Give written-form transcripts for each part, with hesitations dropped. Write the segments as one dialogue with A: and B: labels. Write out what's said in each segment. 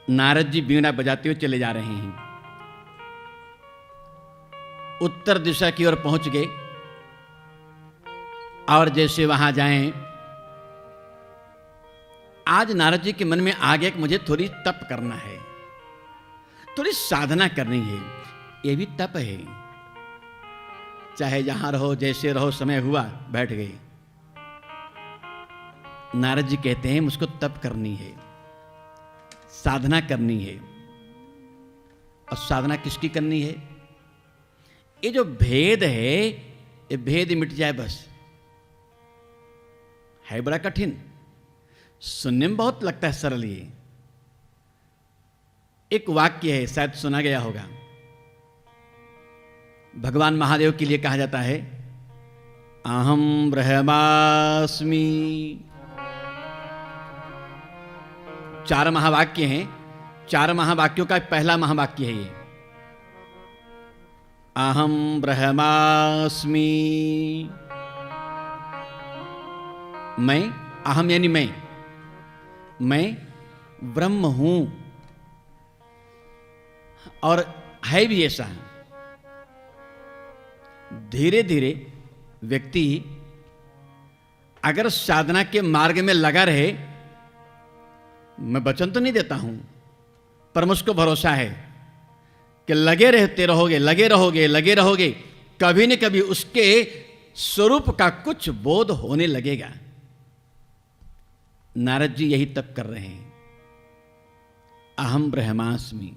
A: नारद जी वीणा बजाते हुए चले जा रहे हैं। उत्तर दिशा की ओर पहुंच गए और जैसे वहां जाएं, आज नारद जी के मन में आ गया कि मुझे थोड़ी तप करना है, थोड़ी साधना करनी है। यह भी तप है। चाहे जहां रहो, जैसे रहो, समय हुआ बैठ गए। नारद जी कहते हैं मुझको तप करनी है, साधना करनी है। और साधना किसकी करनी है? ये जो भेद है, ये भेद मिट जाए बस। है बड़ा कठिन, सुनने में बहुत लगता है सरल। ये एक वाक्य है, शायद सुना गया होगा। भगवान महादेव के लिए कहा जाता है, अहम ब्रह्मास्मि। 4 महावाक्य हैं। 4 महावाक्यों का पहला महावाक्य है ये, अहम ब्रह्मास्मि। मैं, अहम यानी मैं ब्रह्म हूं। और है भी ऐसा। धीरे धीरे व्यक्ति अगर साधना के मार्ग में लगा रहे, मैं वचन तो नहीं देता हूं, पर मुझको भरोसा है कि लगे रहते रहोगे, लगे रहोगे, लगे रहोगे, कभी न कभी उसके स्वरूप का कुछ बोध होने लगेगा। नारद जी यही तप कर रहे हैं, अहम ब्रह्मास्मि।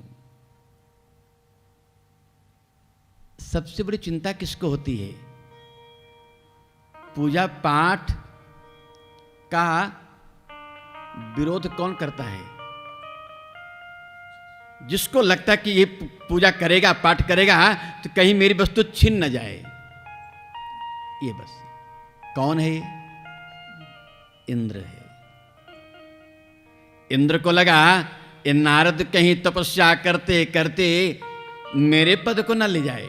A: सबसे बड़ी चिंता किसको होती है? पूजा पाठ का विरोध कौन करता है? जिसको लगता है कि ये पूजा करेगा, पाठ करेगा, तो कहीं मेरी वस्तु छिन न जाए। ये बस। कौन है ये? इंद्र है। इंद्र को लगा ये नारद कहीं तपस्या करते करते मेरे पद को न ले जाए।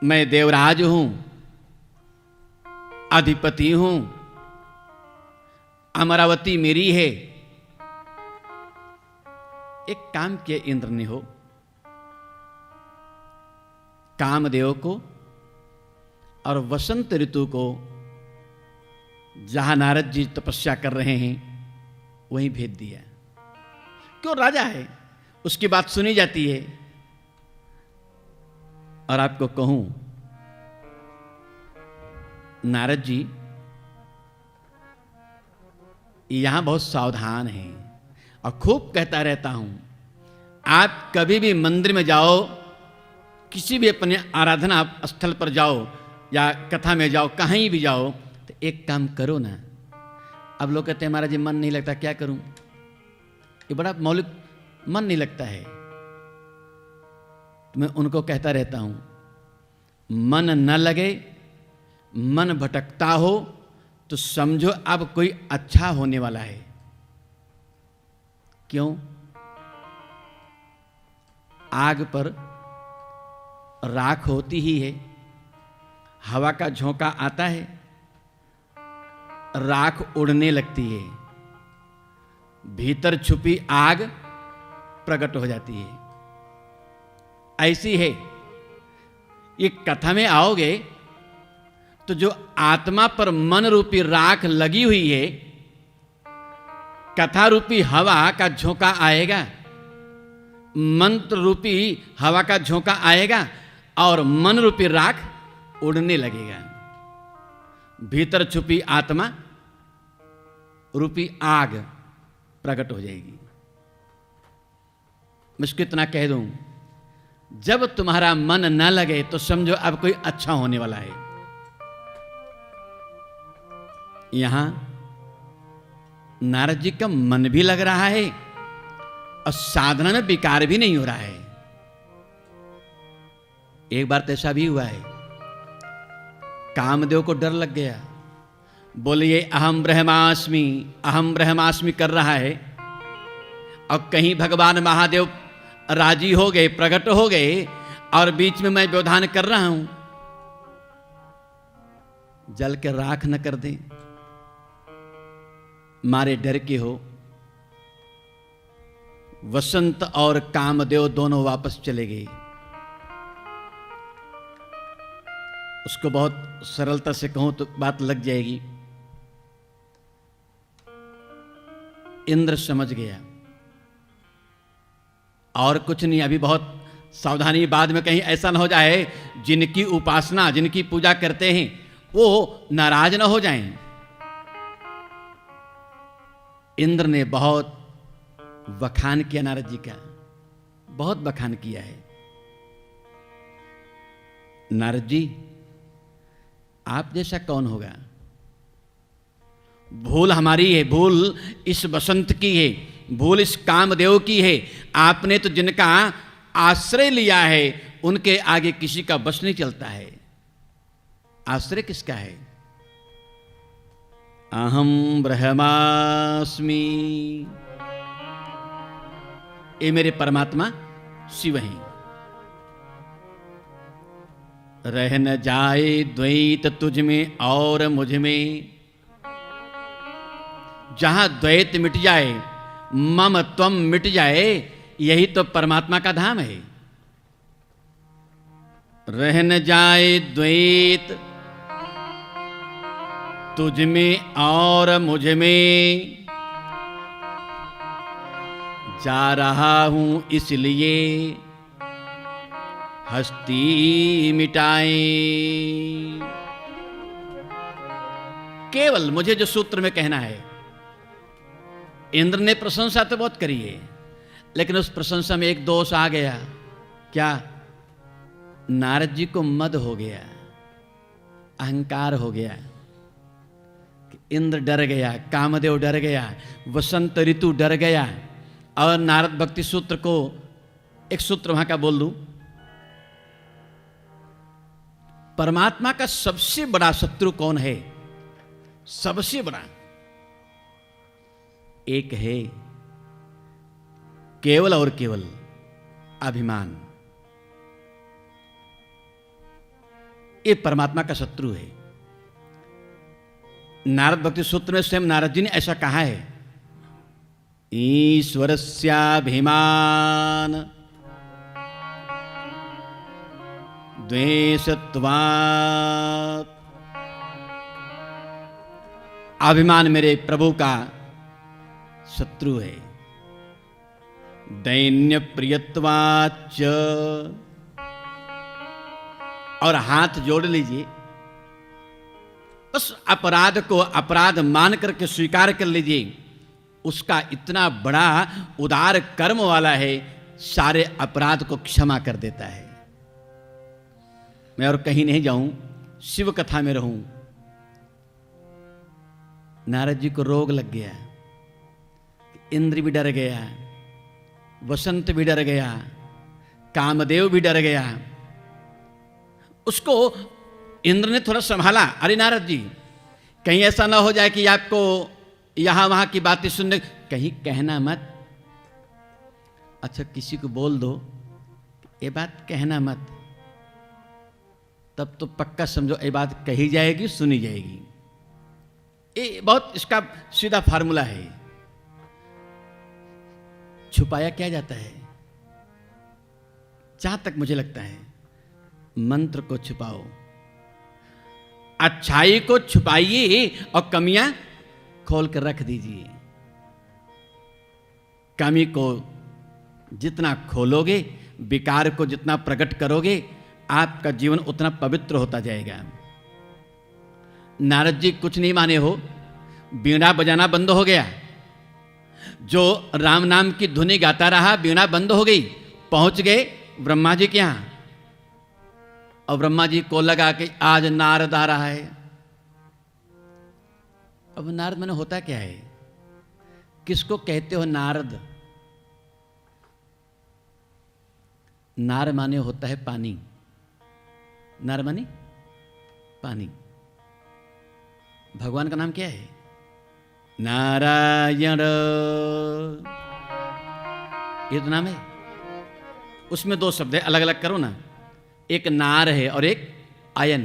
A: मैं देवराज हूं, अधिपति हूं, अमरावती मेरी है। एक काम किया इंद्र ने हो, कामदेव को और वसंत ऋतु को जहां नारद जी तपस्या कर रहे हैं वहीं भेज दिया। क्यों? राजा है, उसकी बात सुनी जाती है। और आपको कहूं, नारद जी यहां बहुत सावधान हैं और खूब कहता रहता हूं, आप कभी भी मंदिर में जाओ, किसी भी अपने आराधना स्थल पर जाओ या कथा में जाओ, कहीं भी जाओ, तो एक काम करो ना। अब लोग कहते हैं महाराज जी मन नहीं लगता, क्या करूं? ये बड़ा मौलिक, मन नहीं लगता है। तो मैं उनको कहता रहता हूं, मन न लगे, मन भटकता हो तो समझो अब कोई अच्छा होने वाला है। क्यों? आग पर राख होती ही है, हवा का झोंका आता है, राख उड़ने लगती है, भीतर छुपी आग प्रकट हो जाती है। ऐसी है। ये कथा में आओगे तो जो आत्मा पर मन रूपी राख लगी हुई है, कथा रूपी हवा का झोंका आएगा, मंत्र रूपी हवा का झोंका आएगा और मन रूपी राख उड़ने लगेगा। भीतर छुपी आत्मा रूपी आग प्रकट हो जाएगी। मैं इसको इतना कह दूं, जब तुम्हारा मन न लगे तो समझो अब कोई अच्छा होने वाला है। यहां नारद जी का मन भी लग रहा है और साधना में विकार भी नहीं हो रहा है। एक बार तो ऐसा भी हुआ है, कामदेव को डर लग गया, बोलिए अहम ब्रह्मास्मि कर रहा है, और कहीं भगवान महादेव राजी हो गए, प्रकट हो गए, और बीच में मैं व्यवधान कर रहा हूं, जल के राख न कर दे, मारे डर के हो। वसंत और कामदेव दोनों वापस चले गए। उसको बहुत सरलता से कहूं तो बात लग जाएगी। इंद्र समझ गया और कुछ नहीं, अभी बहुत सावधानी, बाद में कहीं ऐसा ना हो जाए जिनकी उपासना, जिनकी पूजा करते हैं वो नाराज ना हो जाएं। इंद्र ने बहुत बखान किया नारद जी का, बहुत बखान किया है। नारद जी, आप जैसा कौन होगा? भूल हमारी है, भूल इस बसंत की है, भूल इस कामदेव की है। आपने तो जिनका आश्रय लिया है उनके आगे किसी का बस नहीं चलता है। आश्रय किसका है? अहम ब्रह्मास्मि, ये मेरे परमात्मा शिव हैं। रह न जाए द्वैत तुझ में और मुझ में, जहां द्वैत मिट जाए, मम त्वम मिट जाए, यही तो परमात्मा का धाम है। रह न जाए द्वैत तुझ में और मुझ में, जा रहा हूं इसलिए हस्ती मिटाए। केवल मुझे जो सूत्र में कहना है, इंद्र ने प्रशंसा तो बहुत करी है, लेकिन उस प्रशंसा में एक दोष आ गया। क्या? नारद जी को मद हो गया, अहंकार हो गया। इंद्र डर गया, कामदेव डर गया, वसंत ऋतु डर गया। और नारद भक्ति सूत्र को एक सूत्र वहां का बोल दूं, परमात्मा का सबसे बड़ा शत्रु कौन है? सबसे बड़ा एक है, केवल और केवल अभिमान। ये परमात्मा का शत्रु है। नारद भक्ति सूत्र में स्वयं नारद जी ने ऐसा कहा है, ईश्वरस्याभिमान द्वेषत्वात्। अभिमान मेरे प्रभु का शत्रु है। दैन्य प्रियत्वाच्च, और हाथ जोड़ लीजिए, उस अपराध को अपराध मान करके स्वीकार कर लीजिए। उसका इतना बड़ा उदार कर्म वाला है, सारे अपराध को क्षमा कर देता है। मैं और कहीं नहीं जाऊं, शिव कथा में रहूं। नारद जी को रोग लग गया, इंद्र भी डर गया, वसंत भी डर गया, कामदेव भी डर गया। उसको इंद्र ने थोड़ा संभाला, अरे नारद जी कहीं ऐसा ना हो जाए कि आपको यहां वहां की बातें सुनने, कहीं कहना मत। अच्छा किसी को बोल दो ये बात कहना मत, तब तो पक्का समझो ये बात कही जाएगी, सुनी जाएगी। ये बहुत इसका सीधा फार्मूला है। छुपाया क्या जाता है? जहां तक मुझे लगता है मंत्र को छुपाओ, अच्छाई को छुपाइए और कमियां खोल कर रख दीजिए। कमी को जितना खोलोगे, विकार को जितना प्रकट करोगे, आपका जीवन उतना पवित्र होता जाएगा। नारद जी कुछ नहीं माने हो, बीणा बजाना बंद हो गया। जो राम नाम की धुनी गाता रहा, बीणा बंद हो गई। पहुंच गए ब्रह्मा जी के यहां, और ब्रह्मा जी को लगा कि आज नारद आ रहा है। अब नारद माने होता क्या है? किसको कहते हो नारद? नार माने होता है पानी। नार माने पानी। भगवान का नाम क्या है? नारायण, ये तो नाम है। उसमें दो शब्द है, अलग अलग करो ना। एक नार है और एक आयन।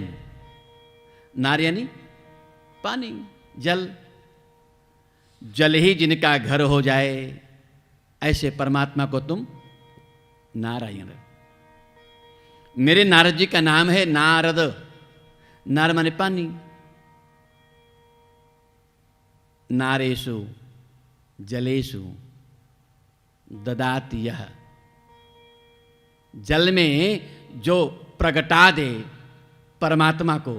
A: नार यानी पानी, जल। जल ही जिनका घर हो जाए, ऐसे परमात्मा को तुम नारायण। मेरे नारद जी का नाम है नारद। नार माने पानी। नारेषु जलेषु ददाति यह। जल में जो प्रगटा दे परमात्मा को,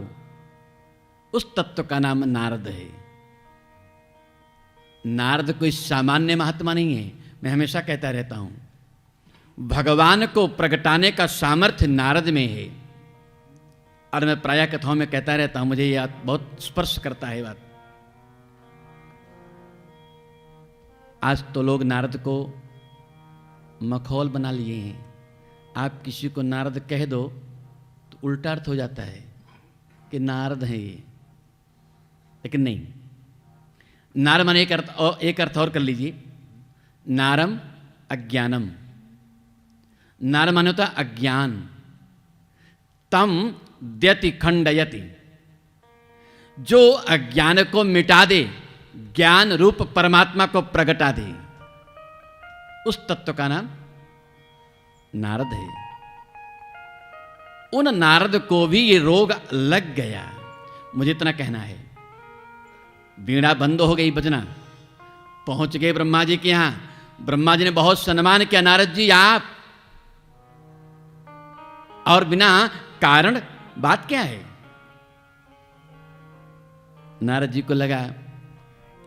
A: उस तत्व का नाम नारद है। नारद कोई सामान्य महात्मा नहीं है। मैं हमेशा कहता रहता हूं, भगवान को प्रगटाने का सामर्थ्य नारद में है। और मैं प्रायः कथाओं में कहता रहता हूं, मुझे यह बहुत स्पर्श करता है बात। आज तो लोग नारद को मखौल बना लिए हैं। आप किसी को नारद कह दो तो उल्टा अर्थ हो जाता है कि नारद हैं ये, लेकिन नहीं। नार माने एक अर्थ और कर लीजिए, नारम अज्ञानम। नार माने होता अज्ञान। तम द्यति खंडयति, जो अज्ञान को मिटा दे, ज्ञान रूप परमात्मा को प्रगटा दे, उस तत्व का नाम नारद है। उन नारद को भी ये रोग लग गया। मुझे इतना कहना है, बीड़ा बंद हो गई बजना, पहुंच गए ब्रह्मा जी के यहां। ब्रह्मा जी ने बहुत सम्मान किया, नारद जी आप, और बिना कारण बात क्या है। नारद जी को लगा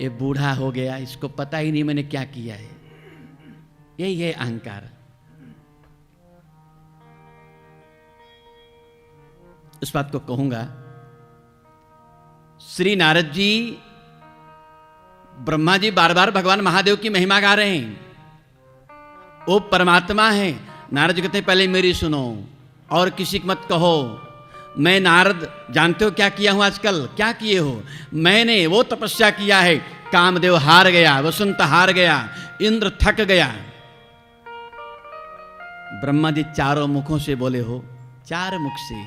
A: ये बूढ़ा हो गया, इसको पता ही नहीं मैंने क्या किया है। यही है अहंकार। इस बात को कहूंगा, श्री नारद जी, ब्रह्मा जी बार बार भगवान महादेव की महिमा गा रहे हैं, वो परमात्मा है। नारद जी कहते हैं पहले मेरी सुनो और किसी की मत कहो। मैं नारद जानते हो क्या किया हूं आजकल, क्या किए हो? मैंने वो तपस्या किया है, कामदेव हार गया, वसंत हार गया, इंद्र थक गया। ब्रह्मा जी चारों मुखों से बोले हो, चार मुख से।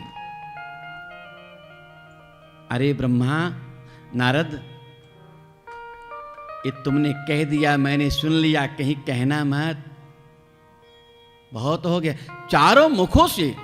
A: अरे ब्रह्मा, नारद, ये तुमने कह दिया, मैंने सुन लिया, कहीं कहना मत, बहुत हो गया। चारों मुखों से